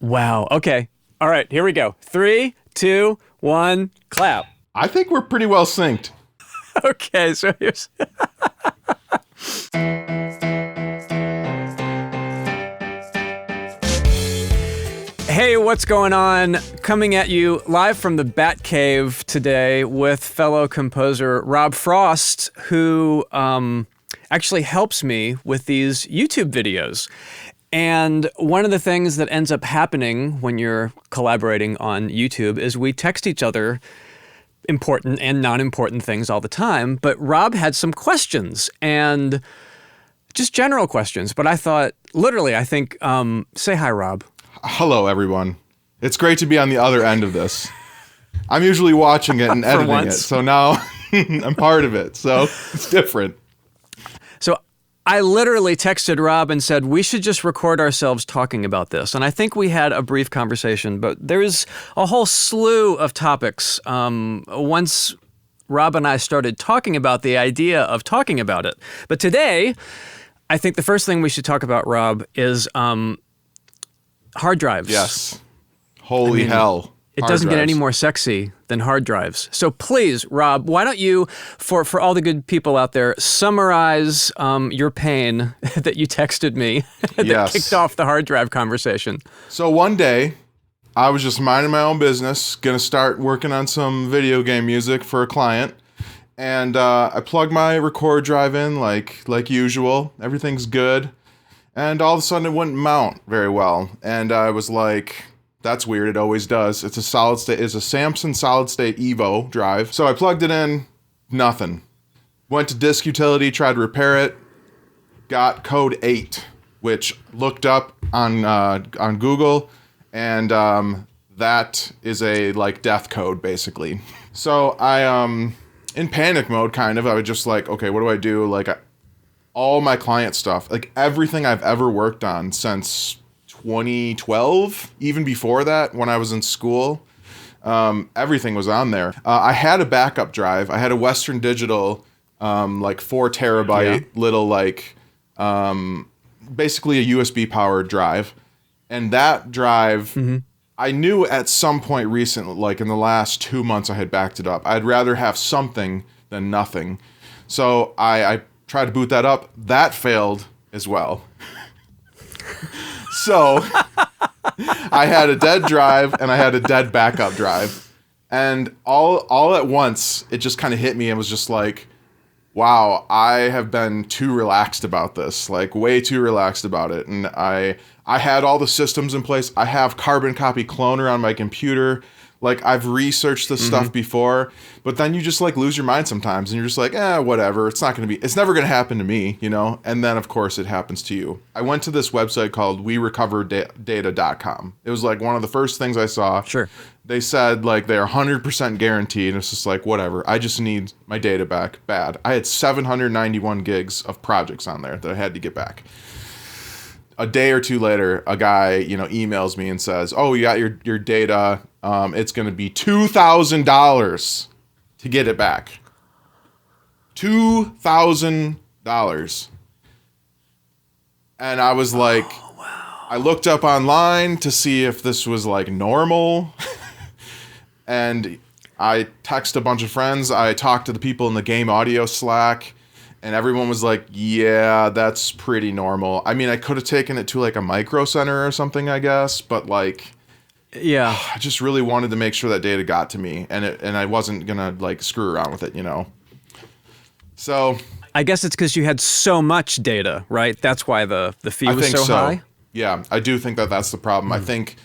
Wow. Okay. All right. Here we go. 3, 2, 1, clap. I think we're pretty well synced. Okay. So here's. Hey, what's going on? Coming at you live from the Bat Cave today with fellow composer Rob Frost, who actually helps me with these YouTube videos. And one of the things that ends up happening when you're collaborating on YouTube is we text each other important and non-important things all the time. But Rob had some questions and just general questions. But I thought, literally, I think, say hi, Rob. Hello, everyone. It's great to be on the other end of this. I'm usually watching it and editing it, so now I'm part of it. So it's different. So I literally texted Rob and said, we should just record ourselves talking about this. And I think we had a brief conversation, but there's a whole slew of topics. Once Rob and I started talking about the idea of talking about it. But today, I think the first thing we should talk about, Rob, is hard drives. Yes. Holy hell. It doesn't get any more sexy than hard drives. So please, Rob, why don't you, for all the good people out there, summarize your pain that you texted me that kicked off the hard drive conversation. So one day, I was just minding my own business, gonna start working on some video game music for a client, and I plugged my record drive in like usual. Everything's good. And all of a sudden it wouldn't mount very well. And I was like, that's weird, it always does. It's a Samsung solid state Evo drive. So I plugged it in, nothing. Went to Disk Utility, tried to repair it, got code 8, which looked up on Google, and that is a death code basically. So I in panic mode kind of, I was just like, okay, what do I do? All my client stuff, everything I've ever worked on since 2012, even before that, when I was in school, everything was on there. I had a backup drive. I had a Western Digital, 4 terabyte little, basically a USB powered drive. And that drive, I knew at some point recently, in the last 2 months, I had backed it up. I'd rather have something than nothing. So I tried to boot that up. That failed as well. So I had a dead drive and I had a dead backup drive. And all at once, it just kind of hit me and was just like, wow, I have been too relaxed about this, way too relaxed about it. And I had all the systems in place. I have Carbon Copy Cloner on my computer. I've researched this stuff before, but then you just lose your mind sometimes and you're just like, whatever. It's never going to happen to me, you know? And then of course it happens to you. I went to this website called werecoverdata.com. It was one of the first things I saw. Sure. They said they're 100% guaranteed. And it's just whatever. I just need my data back bad. I had 791 gigs of projects on there that I had to get back. A day or two later, a guy, emails me and says, oh, you got your data. It's going to be $2,000 to get it back. $2,000. And I was like, oh, wow. I looked up online to see if this was normal. And I texted a bunch of friends. I talked to the people in the Game Audio Slack. And everyone was like, yeah, that's pretty normal. I mean, I could have taken it to a Micro Center or something, I guess. But yeah, I just really wanted to make sure that data got to me. And I wasn't going to screw around with it, So I guess it's because you had so much data, right? That's why the fee was so high? Yeah, I do think that's the problem. I think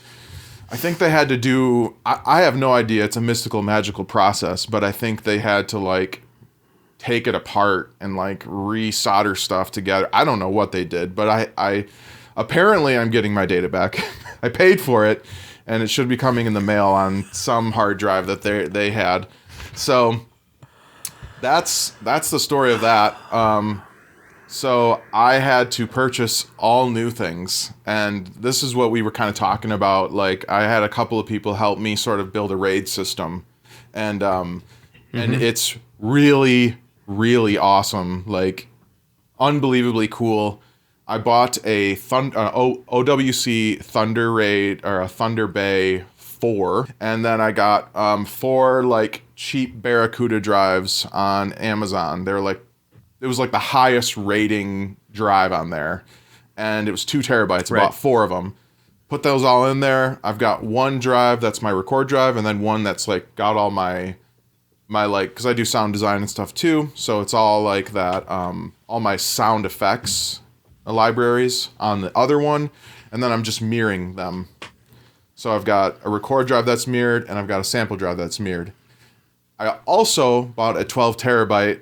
they had to do... I have no idea. It's a mystical, magical process. But I think they had to, take it apart and re-solder stuff together. I don't know what they did, but I apparently I'm getting my data back. I paid for it, and it should be coming in the mail on some hard drive that they had. So that's the story of that. So I had to purchase all new things, and this is what we were kind of talking about. I had a couple of people help me sort of build a RAID system, and it's really, really awesome, unbelievably cool. I bought a OWC Thunder Raid or a Thunder Bay 4, and then I got 4 like cheap Barracuda drives on Amazon. They're like, it was like the highest rating drive on there, and it was 2 terabytes. I bought 4 of them. Put those all in there. I've got one drive that's my record drive, and then one that's like got all my like, because I do sound design and stuff too, so it's all like that, all my sound effects libraries on the other one, and then I'm just mirroring them. So I've got a record drive that's mirrored, and I've got a sample drive that's mirrored. I also bought a 12 terabyte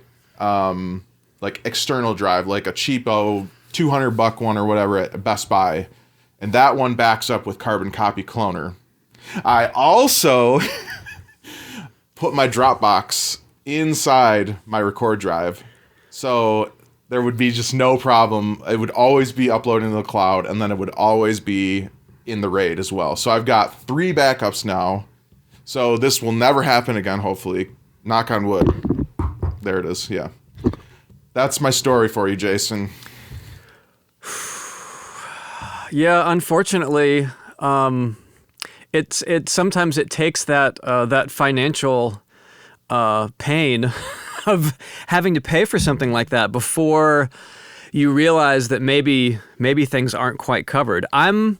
like external drive, like a cheapo $200 one or whatever at Best Buy, and that one backs up with Carbon Copy Cloner. I also put my Dropbox inside my record drive, so there would be just no problem. It would always be uploading to the cloud, and then it would always be in the RAID as well. So I've got 3 backups now. So this will never happen again, hopefully. Knock on wood. There it is, yeah. That's my story for you, Jason. Yeah, unfortunately, sometimes it takes that financial pain of having to pay for something like that before you realize that maybe things aren't quite covered. I'm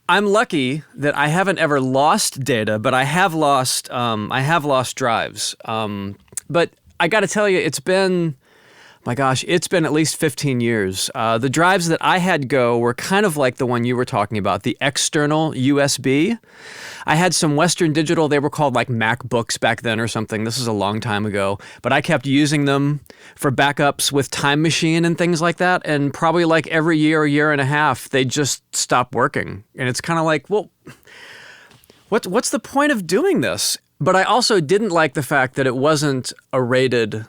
lucky that I haven't ever lost data, but I have lost drives. But I got to tell you, it's been at least 15 years. The drives that I had go were kind of like the one you were talking about, the external USB. I had some Western Digital, they were called like MacBooks back then or something. This is a long time ago. But I kept using them for backups with Time Machine and things like that. And probably like every year and a half, they just stop working. And it's kind of like, well, what's the point of doing this? But I also didn't like the fact that it wasn't a rated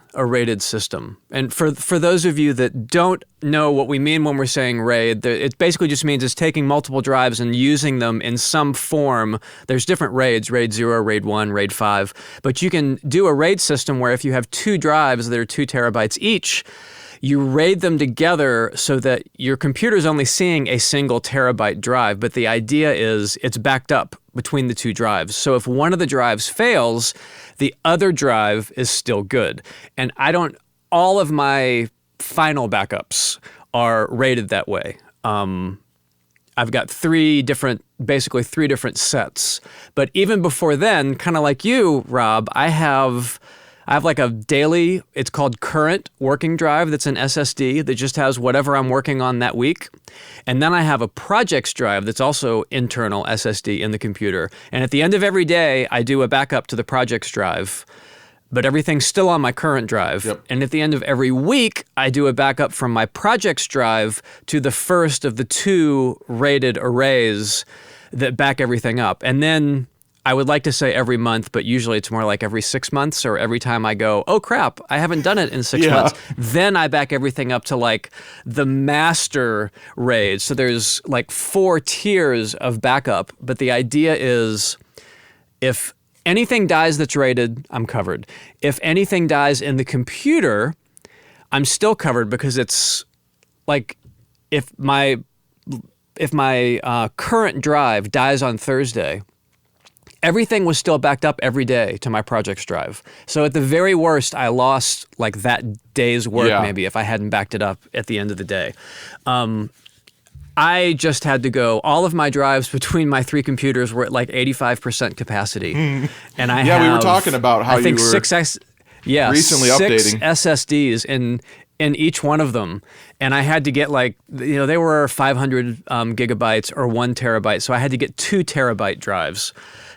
system. And for those of you that don't know what we mean when we're saying RAID, it basically just means it's taking multiple drives and using them in some form. There's different RAIDs, RAID 0, RAID 1, RAID 5. But you can do a RAID system where if you have 2 drives that are 2 terabytes each, you RAID them together so that your computer's only seeing a single terabyte drive, but the idea is it's backed up between the 2 drives. So if one of the drives fails, the other drive is still good. And all of my final backups are rated that way. I've got 3 different sets. But even before then, kind of like you, Rob, I have like a daily, it's called current working drive that's an SSD that just has whatever I'm working on that week. And then I have a projects drive that's also internal SSD in the computer. And at the end of every day, I do a backup to the projects drive, but everything's still on my current drive. Yep. And at the end of every week, I do a backup from my projects drive to the first of the 2 rated arrays that back everything up. And then I would like to say every month, but usually it's more like every 6 months or every time I go, oh crap, I haven't done it in 6 months. Then I back everything up to like the master RAID. So there's like 4 tiers of backup, but the idea is if anything dies that's rated, I'm covered. If anything dies in the computer, I'm still covered because it's like if my current drive dies on Thursday, everything was still backed up every day to my projects drive. So at the very worst, I lost like that day's work maybe if I hadn't backed it up at the end of the day. I just had to go. All of my drives between my 3 computers were at like 85% capacity. And I we were talking about how you were recently 6 updating SSDs in each one of them. And I had to get like, they were 500 gigabytes or 1 terabyte. So I had to get 2 terabyte drives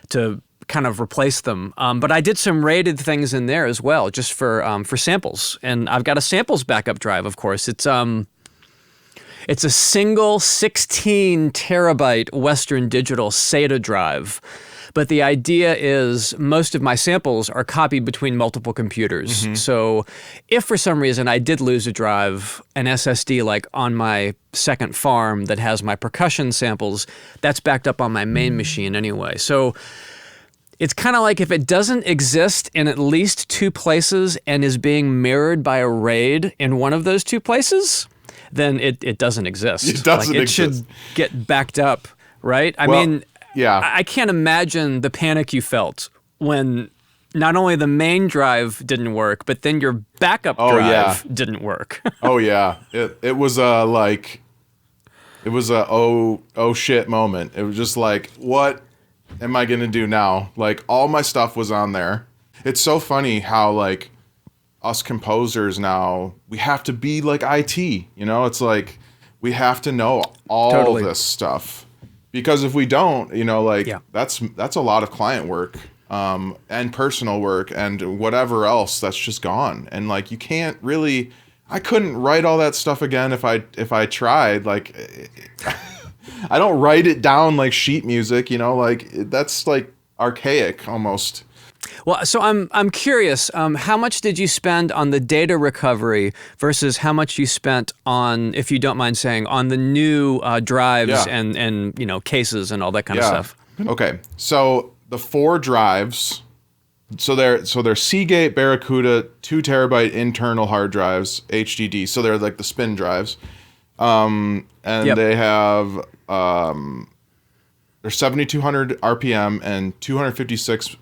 to kind of replace them. But I did some rated things in there as well, just for samples. And I've got a samples backup drive, of course. It's a single 16 terabyte Western Digital SATA drive. But the idea is most of my samples are copied between multiple computers. Mm-hmm. So if for some reason I did lose a drive, an SSD like on my second farm that has my percussion samples, that's backed up on my main machine anyway. So it's kind of like if it doesn't exist in at least 2 places and is being mirrored by a RAID in one of those 2 places, then it doesn't exist. It doesn't it exist. should get backed up, right? I Well, mean, yeah. I can't imagine the panic you felt when not only the main drive didn't work, but then your backup drive didn't work. Oh yeah, it was it was a oh shit moment. It was just like, what am I gonna do now? Like, all my stuff was on there. It's so funny how, like, us composers now, we have to be like IT. You know, it's like we have to know all Totally. this stuff, because if we don't, you know, like, Yeah. that's a lot of client work. And personal work and whatever else that's just gone. And like, you can't really, I couldn't write all that stuff again if I tried. Like, I don't write it down like sheet music, you know, like that's like archaic almost. Well, so I'm curious. How much did you spend on the data recovery versus how much you spent on, if you don't mind saying, on the new drives Yeah. and you know, cases and all that kind of stuff? Okay. So the 4 drives, so they're Seagate Barracuda 2 terabyte internal hard drives, HDD. So they're like the spin drives. And Yep. they have they're 7,200 RPM and 256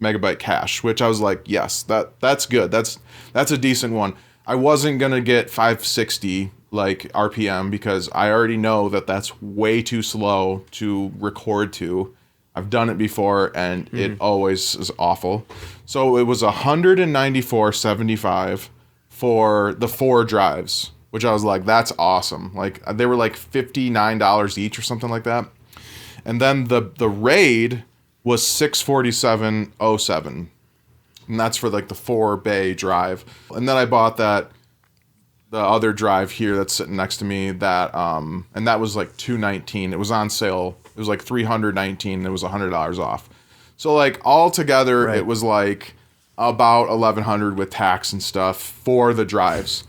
megabyte cache, which I was like, yes, that's good. That's a decent one. I wasn't gonna get 560 like RPM because I already know that that's way too slow to record to. I've done it before and it always is awful. So it was 194.75 for the 4 drives, which I was like, that's awesome. Like, they were like $59 each or something like that. And then the RAID was 647.07. And that's for like the 4 bay drive. And then I bought the other drive here that's sitting next to me, that and that was like $219. It was on sale. It was like $319. It was $100 off. So like all together, Right. it was like about $1,100 with tax and stuff for the drives.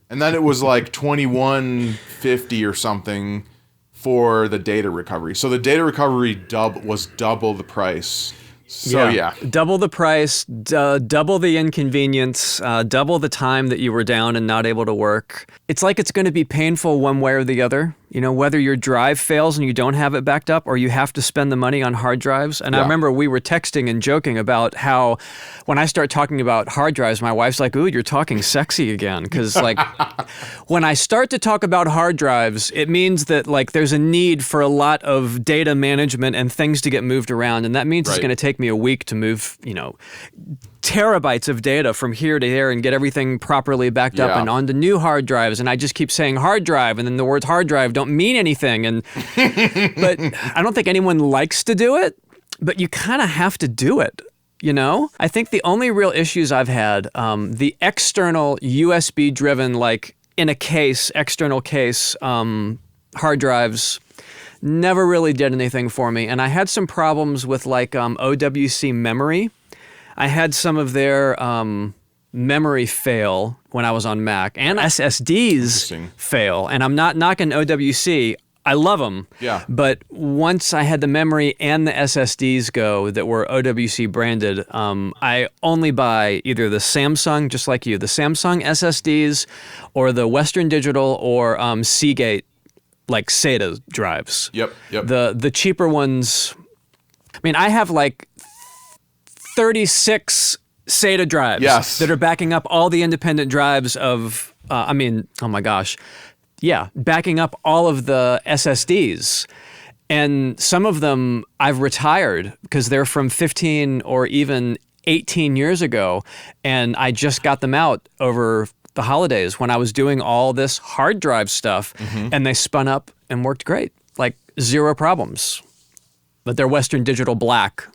And then it was like $2,150 or something for the data recovery. So the data recovery was double the price. So yeah. Double the price, double the inconvenience, double the time that you were down and not able to work. It's like it's going to be painful one way or the other. You know, whether your drive fails and you don't have it backed up, or you have to spend the money on hard drives. And I Yeah. remember we were texting and joking about how when I start talking about hard drives, my wife's like, ooh, you're talking sexy again. Because like when I start to talk about hard drives, it means that like there's a need for a lot of data management and things to get moved around. And that means it's Right. going to take me a week to move, you know, terabytes of data from here to there and get everything properly backed up Yeah. and onto new hard drives. And I just keep saying hard drive, and then the words hard drive don't mean anything. And but I don't think anyone likes to do it, but you kind of have to do it. You know, I think the only real issues I've had, the external USB driven, like in a case, external case, hard drives never really did anything for me. And I had some problems with like OWC memory. I had some of their memory fail when I was on Mac, and SSDs Interesting. fail. And I'm not knocking OWC. I love them. Yeah. But once I had the memory and the SSDs go that were OWC branded, I only buy either the Samsung, just like you, the Samsung SSDs, or the Western Digital or Seagate, like SATA drives. Yep. The cheaper ones. I mean, I have like 36 SATA drives Yes. that are backing up all the independent drives of, oh my gosh. Yeah, backing up all of the SSDs. And some of them I've retired because they're from 15 or even 18 years ago. And I just got them out over the holidays when I was doing all this hard drive stuff. And they spun up and worked great. Like zero problems. But they're Western Digital Black.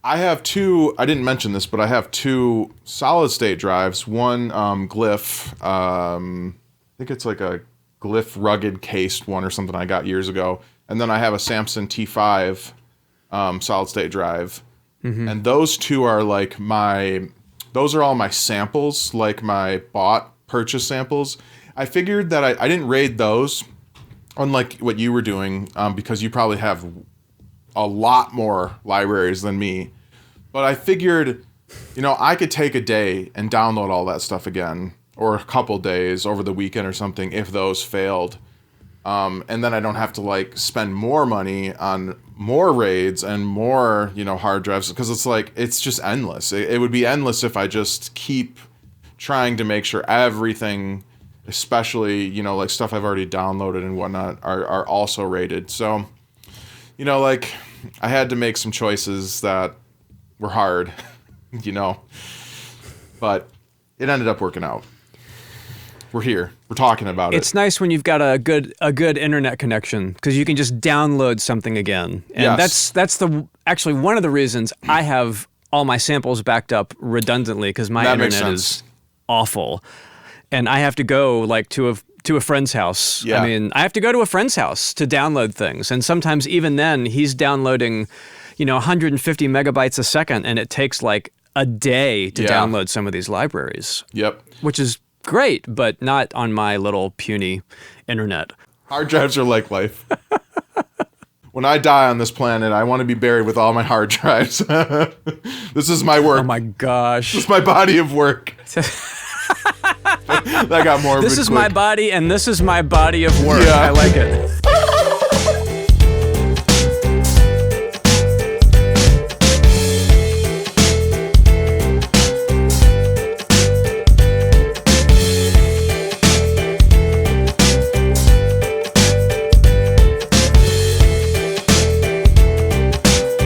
I have 2, I didn't mention this, but I have 2 solid state drives. One Glyph, I think it's like a Glyph rugged cased one or something I got years ago. And then I have a Samsung T5 solid state drive. And those 2 are like those are all my samples, like my purchase samples. I figured that I didn't raid those, unlike what you were doing, because you probably have a lot more libraries than me. But I figured, you know, I could take a day and download all that stuff again or a couple days over the weekend or something if those failed. And then I don't have to like spend more money on more RAIDs and more, hard drives, because it's just endless. It would be endless if I just keep trying to make sure everything, especially, like stuff I've already downloaded and whatnot, are also rated. So, like I had to make some choices that were hard, but it ended up working out. We're here. We're talking about it. It's nice when you've got a good internet connection, because you can just download something again. And Yes. that's actually one of the reasons I have all my samples backed up redundantly, because my That makes internet sense. is awful. And I have to go like to a friend's house. Yeah. I mean, I have to go to a friend's house to download things. And sometimes even then he's downloading, 150 megabytes a second, and it takes like a day to Yeah. download some of these libraries, Yep. which is great, but not on my little puny internet. Hard drives are like life. When I die on this planet, I want to be buried with all my hard drives. This is my work. Oh my gosh. This is my body of work. That got morbid. This is my body, and this is my body of work. Yeah. I like it.